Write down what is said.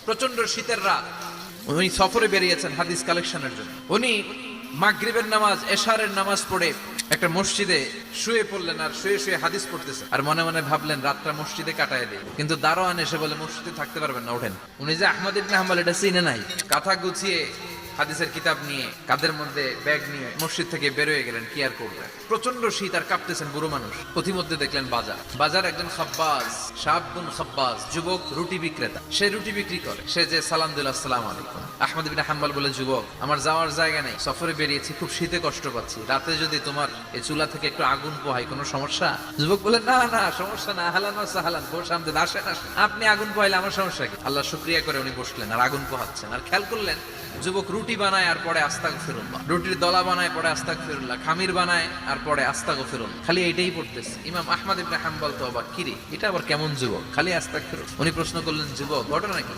প্রচন্ড শীতের রাত, উনি সফরে বেরিয়েছেন হাদিস কালেকশনের জন্য। উনি মাগরিবের নামাজ, এশারের নামাজ পড়ে একটা মসজিদে শুয়ে পড়লেন, আর শুয়ে শুয়ে হাদিস পড়তেছেন, আর মনে মনে ভাবলেন রাতটা মসজিদে কাটায় দেয়। কিন্তু দারোয়ান এসে বলে মসজিদে থাকতে পারবেন না, ওঠেন। উনি যে আহমদ ইবনে হাম্বল এটা চিনে নাই, কাঁথা গুছিয়ে হাদিসের কিতাব নিয়ে কাঁধের মধ্যে ব্যাগ নিয়ে মসজিদ থেকে বেরোয় গেলেন। কি আর করবেন, প্রচন্ড শীত, আর কাঁপতেছেন বুড়ো মানুষ। পথিমধ্যে দেখলেন বাজার একজন খাব্বাজ, শাবুন খাব্বাজ, যুবক রুটি বিক্রেতা। সে রুটি বিক্রি করে। সে যে সালাম দিল, আসসালামু আলাইকুম। আহমদ ইবনে হাম্বল বলে, যুবক, আমার যাওয়ার জায়গা নেই, সফরে বেরিয়েছি, খুব শীতে কষ্ট পাচ্ছি, রাতে যদি তোমার এই চুলা থেকে একটু আগুন পোহাই কোনো সমস্যা? যুবক বলে, না না সমস্যা না, আহলান ওয়া সাহলান, বস আমদেদ, আসেন আসেন, আপনি আগুন পোহাইলে আমার সমস্যা কি? আল্লাহ শুকরিয়া করে উনি বসলেন আর আগুন পোহাচ্ছেন। আর খেয়াল করলেন যুবক রুটি বানায় আর পরে আস্তাগফিরুল্লাহ, রুটির দলা বানায় পরে আস্তাগফিরুল্লাহ, খামির বানায় আর পরে আস্তাগফিরুল্লাহ, খালি এইটাই পড়তেছে। ইমাম আহমদ ইবনে হাম্বল তো অবাক, কিরে এটা আবার কেমন যুবক, খালি আস্তাগফিরুল্লাহ। উনি প্রশ্ন করলেন, যুবক ঘটনা কি?